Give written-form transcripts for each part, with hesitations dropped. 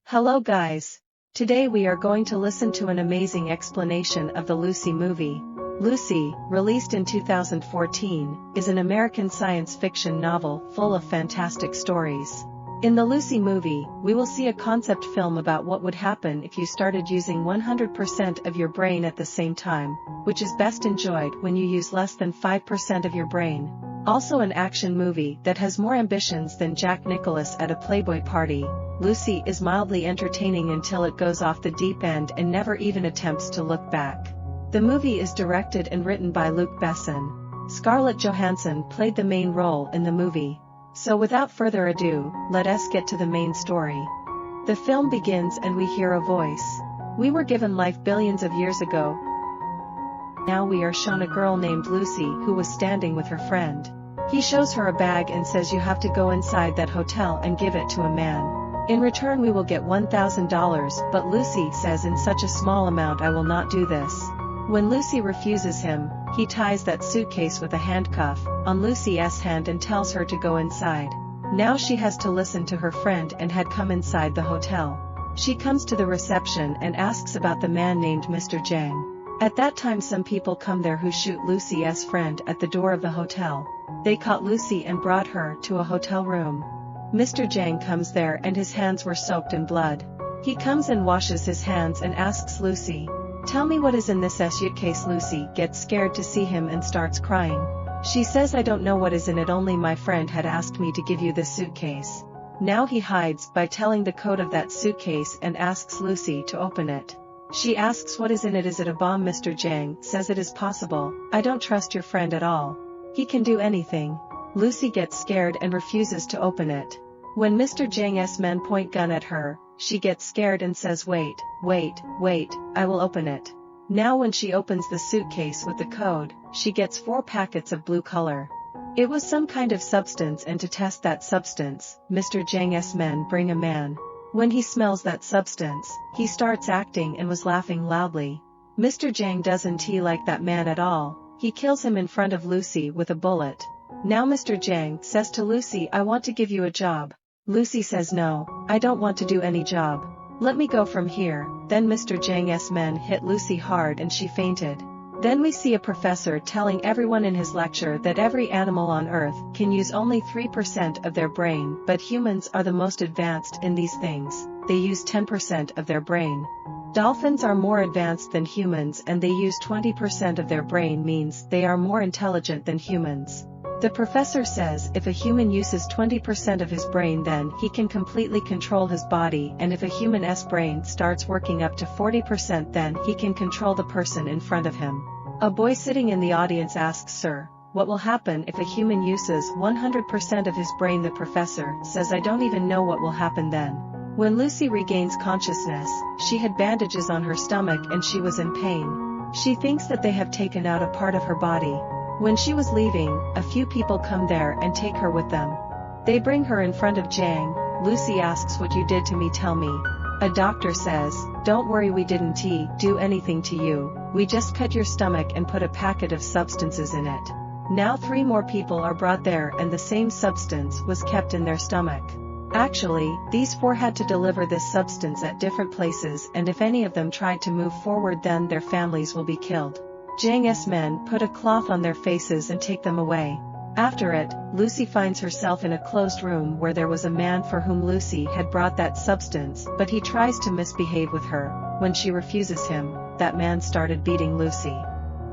Hello guys. Today we are going to listen to an amazing explanation of the Lucy movie. Lucy, released in 2014, is an American science fiction novel full of fantastic stories. In the Lucy movie, we will see a concept film about what would happen if you started using 100% of your brain at the same time, which is best enjoyed when you use less than 5% of your brain. Also an action movie that has more ambitions than Jack Nicklaus at a Playboy party. Lucy is mildly entertaining until it goes off the deep end and never even attempts to look back. The movie is directed and written by Luc Besson. Scarlett Johansson played the main role in the movie. So without further ado, let us get to the main story. The film begins and we hear a voice. We were given life billions of years ago. Now we are shown a girl named Lucy who was standing with her friend. He shows her a bag and says you have to go inside that hotel and give it to a man. In return we will get $1,000, but Lucy says in such a small amount I will not do this. When Lucy refuses him, he ties that suitcase with a handcuff on Lucy's hand and tells her to go inside. Now she has to listen to her friend and had come inside the hotel. She comes to the reception and asks about the man named Mr. Jang. At that time some people come there who shoot Lucy's friend at the door of the hotel. They caught Lucy and brought her to a hotel room. Mr. Jang comes there and his hands were soaked in blood. He comes and washes his hands and asks Lucy, "Tell me what is in this suitcase." Lucy gets scared to see him and starts crying. She says, "I don't know what is in it, only my friend had asked me to give you this suitcase." Now he hides by telling the code of that suitcase and asks Lucy to open it. She asks what is in it. "Is it a bomb?" Mr. Jang says, "It is possible. I don't trust your friend at all. He can do anything." Lucy gets scared and refuses to open it. When Mr. Jang's men point gun at her, she gets scared and says, "Wait, I will open it." Now when she opens the suitcase with the code, she gets 4 packets of blue color. It was some kind of substance, and to test that substance, Mr. Jang's men bring a man. When he smells that substance, he starts acting and was laughing loudly. Mr. Jang doesn't like that man at all. He kills him in front of Lucy with a bullet. Now Mr. Jang says to Lucy, "I want to give you a job." Lucy says, "No, I don't want to do any job. Let me go from here." Then Mr. Jang's men hit Lucy hard and she fainted. Then we see a professor telling everyone in his lecture that every animal on Earth can use only 3% of their brain, but humans are the most advanced in these things. They use 10% of their brain. Dolphins are more advanced than humans and they use 20% of their brain, means they are more intelligent than humans. The professor says if a human uses 20% of his brain then he can completely control his body, and if a human's brain starts working up to 40% then he can control the person in front of him. A boy sitting in the audience asks, "Sir, what will happen if a human uses 100% of his brain?" The professor says, "I don't even know what will happen then." When Lucy regains consciousness, she had bandages on her stomach and she was in pain. She thinks that they have taken out a part of her body. When she was leaving, a few people come there and take her with them. They bring her in front of Jang. Lucy asks, "What you did to me, tell me." A doctor says, "Don't worry, we didn't do anything to you. We just cut your stomach and put a packet of substances in it." Now 3 more people are brought there and the same substance was kept in their stomach. Actually, these 4 had to deliver this substance at different places, and if any of them tried to move forward then their families will be killed. Jang's men put a cloth on their faces and take them away. After it, Lucy finds herself in a closed room where there was a man for whom Lucy had brought that substance, but he tries to misbehave with her. When she refuses him, that man started beating Lucy.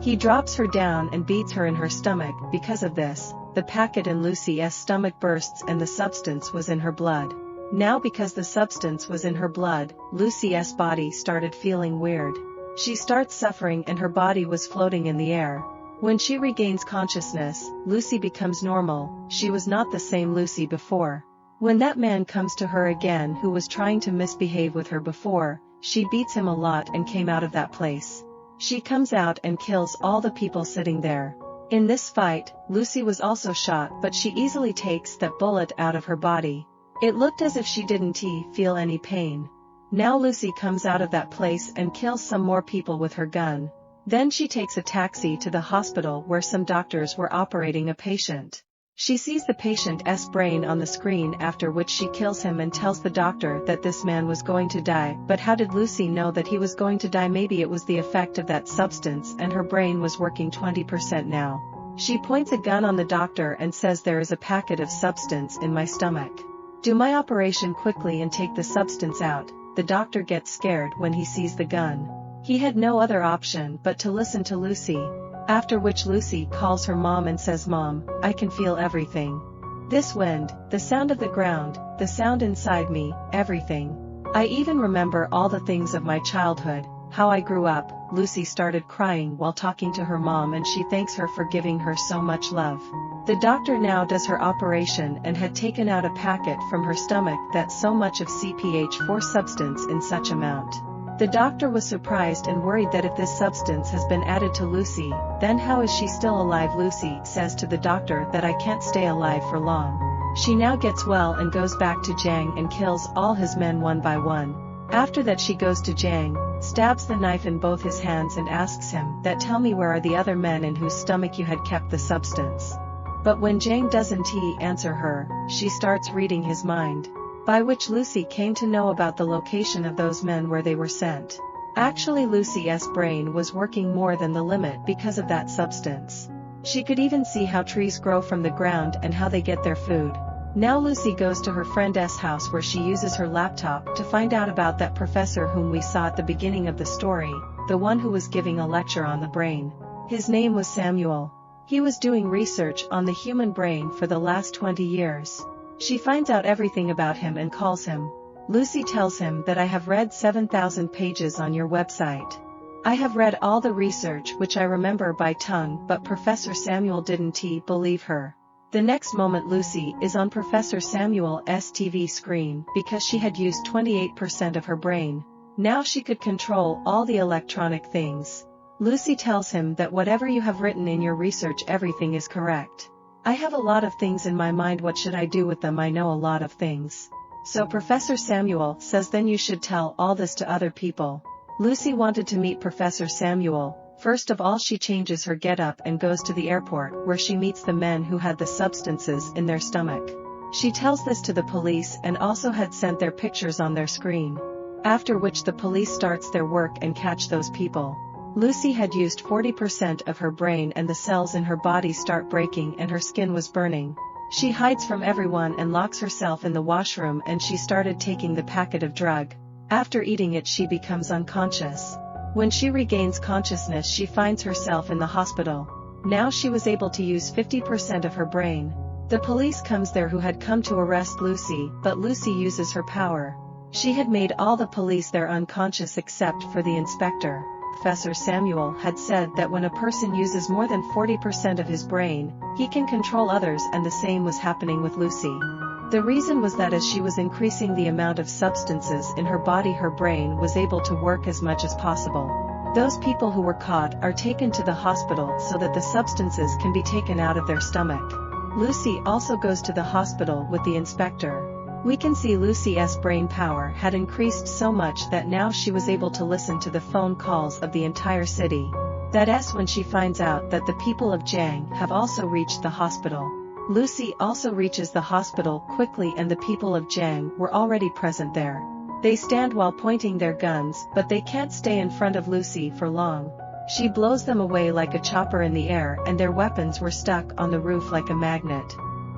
He drops her down and beats her in her stomach. Because of this, the packet in Lucy's stomach bursts and the substance was in her blood. Now because the substance was in her blood, Lucy's body started feeling weird. She starts suffering and her body was floating in the air. When she regains consciousness, Lucy becomes normal. She was not the same Lucy before. When that man comes to her again who was trying to misbehave with her before, she beats him a lot and came out of that place. She comes out and kills all the people sitting there. In this fight, Lucy was also shot, but she easily takes that bullet out of her body. It looked as if she didn't feel any pain. Now Lucy comes out of that place and kills some more people with her gun. Then she takes a taxi to the hospital where some doctors were operating a patient. She sees the patient's brain on the screen, after which she kills him and tells the doctor that this man was going to die. But how did Lucy know that he was going to die? Maybe it was the effect of that substance and her brain was working 20% now. She points a gun on the doctor and says, there is a packet of substance in my stomach. Do my operation quickly and take the substance out. The doctor gets scared when he sees the gun. He had no other option but to listen to Lucy. After which Lucy calls her mom and says, Mom, I can feel everything. This wind, the sound of the ground, the sound inside me, everything. I even remember all the things of my childhood, how I grew up. Lucy started crying while talking to her mom and she thanks her for giving her so much love. The doctor now does her operation and had taken out a packet from her stomach that so much of CPH4 substance in such amount. The doctor was surprised and worried that if this substance has been added to Lucy, then how is she still alive? Lucy says to the doctor that I can't stay alive for long. She now gets well and goes back to Jang and kills all his men one by one. After that she goes to Jang, stabs the knife in both his hands and asks him that tell me where are the other men in whose stomach you had kept the substance. But when Jang doesn't answer her, she starts reading his mind. By which Lucy came to know about the location of those men where they were sent. Actually Lucy's brain was working more than the limit because of that substance. She could even see how trees grow from the ground and how they get their food. Now Lucy goes to her friend's house where she uses her laptop to find out about that professor whom we saw at the beginning of the story, the one who was giving a lecture on the brain. His name was Samuel. He was doing research on the human brain for the last 20 years. She finds out everything about him and calls him. Lucy tells him that I have read 7,000 pages on your website. I have read all the research which I remember by tongue, but Professor Samuel didn't believe her. The next moment Lucy is on Professor Samuel's TV screen because she had used 28% of her brain. Now she could control all the electronic things. Lucy tells him that whatever you have written in your research, everything is correct. I have a lot of things in my mind, what should I do with them? I know a lot of things. So Professor Samuel says then you should tell all this to other people. Lucy wanted to meet Professor Samuel. First of all she changes her getup and goes to the airport where she meets the men who had the substances in their stomach. She tells this to the police and also had sent their pictures on their screen. After which the police starts their work and catch those people. Lucy had used 40% of her brain and the cells in her body start breaking and her skin was burning. She hides from everyone and locks herself in the washroom and she started taking the packet of drug. After eating it she becomes unconscious. When she regains consciousness she finds herself in the hospital. Now she was able to use 50% of her brain. The police comes there who had come to arrest Lucy, but Lucy uses her power. She had made all the police there unconscious except for the inspector. Professor Samuel had said that when a person uses more than 40% of his brain, he can control others, and the same was happening with Lucy. The reason was that as she was increasing the amount of substances in her body, her brain was able to work as much as possible. Those people who were caught are taken to the hospital so that the substances can be taken out of their stomach. Lucy also goes to the hospital with the inspector. We can see Lucy's brain power had increased so much that now she was able to listen to the phone calls of the entire city. That's when she finds out that the people of Jang have also reached the hospital. Lucy also reaches the hospital quickly and the people of Jang were already present there. They stand while pointing their guns, but they can't stay in front of Lucy for long. She blows them away like a chopper in the air and their weapons were stuck on the roof like a magnet.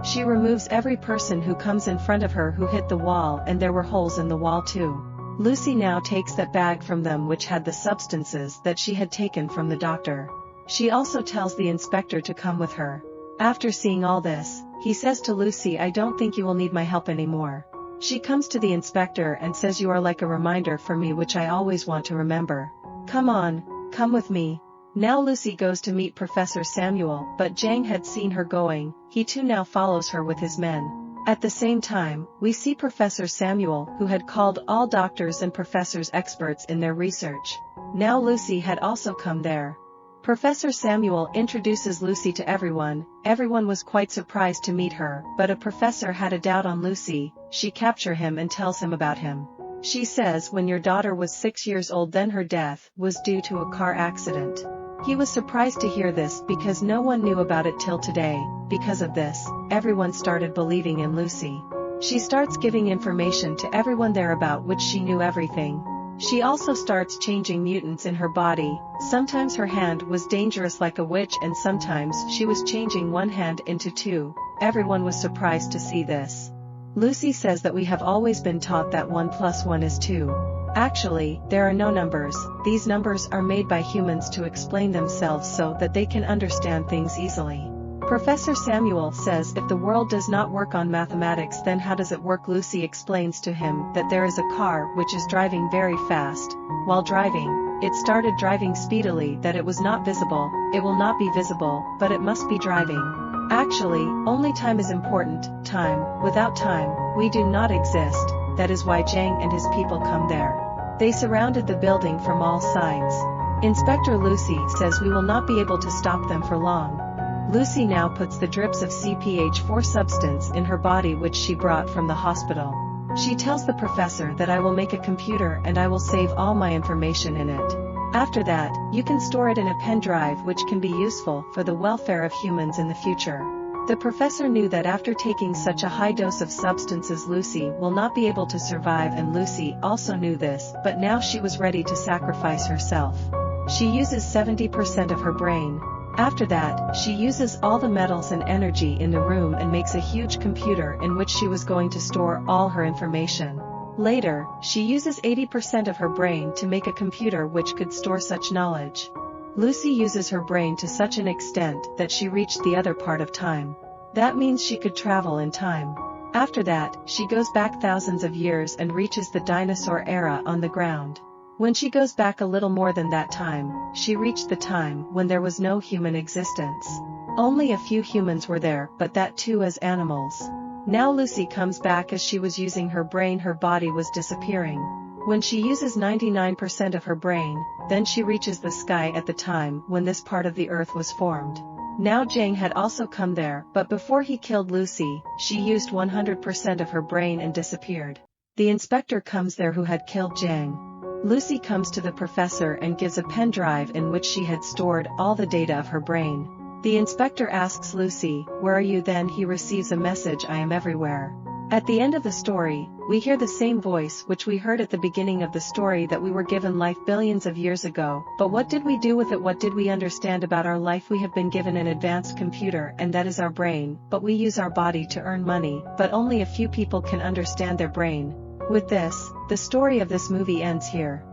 She removes every person who comes in front of her who hit the wall, and there were holes in the wall too. Lucy now takes that bag from them which had the substances that she had taken from the doctor. She also tells the inspector to come with her. After seeing all this, he says to Lucy, I don't think you will need my help anymore. She comes to the inspector and says, you are like a reminder for me which I always want to remember. Come on, come with me. Now Lucy goes to meet Professor Samuel, but Jang had seen her going. He too now follows her with his men. At the same time, we see Professor Samuel, who had called all doctors and professors experts in their research. Now Lucy had also come there. Professor Samuel introduces Lucy to everyone. Everyone was quite surprised to meet her, but a professor had a doubt on Lucy. She captures him and tells him about him. She says when your daughter was 6 years old then her death was due to a car accident. He was surprised to hear this because no one knew about it till today. Because of this, everyone started believing in Lucy. She starts giving information to everyone there about which she knew everything. She also starts changing mutants in her body. Sometimes her hand was dangerous like a witch, and sometimes she was changing one hand into two. Everyone was surprised to see this. Lucy says that we have always been taught that 1 + 1 is 2. Actually, there are no numbers. These numbers are made by humans to explain themselves so that they can understand things easily. Professor Samuel says if the world does not work on mathematics, then how does it work? Lucy explains to him that there is a car which is driving very fast. While driving, it started driving speedily, that it was not visible. It will not be visible, but it must be driving. Actually, only time is important. Time. Without time, we do not exist. That is why Jang and his people come there. They surrounded the building from all sides. Inspector Lucy says we will not be able to stop them for long. Lucy now puts the drips of CPH4 substance in her body which she brought from the hospital. She tells the professor that I will make a computer and I will save all my information in it. After that, you can store it in a pen drive which can be useful for the welfare of humans in the future. The professor knew that after taking such a high dose of substances Lucy will not be able to survive, and Lucy also knew this, but now she was ready to sacrifice herself. She uses 70% of her brain. After that, she uses all the metals and energy in the room and makes a huge computer in which she was going to store all her information. Later, she uses 80% of her brain to make a computer which could store such knowledge. Lucy uses her brain to such an extent that she reached the other part of time. That means she could travel in time. After that, she goes back thousands of years and reaches the dinosaur era on the ground. When she goes back a little more than that time, she reached the time when there was no human existence. Only a few humans were there, but that too as animals. Now Lucy comes back as she was using her brain, her body was disappearing. When she uses 99% of her brain, then she reaches the sky at the time when this part of the earth was formed. Now Jang had also come there, but before he killed Lucy, she used 100% of her brain and disappeared. The inspector comes there who had killed Jang. Lucy comes to the professor and gives a pen drive in which she had stored all the data of her brain. The inspector asks Lucy, "Where are you?" Then he receives a message, "I am everywhere." At the end of the story, we hear the same voice which we heard at the beginning of the story, that we were given life billions of years ago, but what did we do with it? What did we understand about our life? We have been given an advanced computer, and that is our brain, but we use our body to earn money, but only a few people can understand their brain. With this, the story of this movie ends here.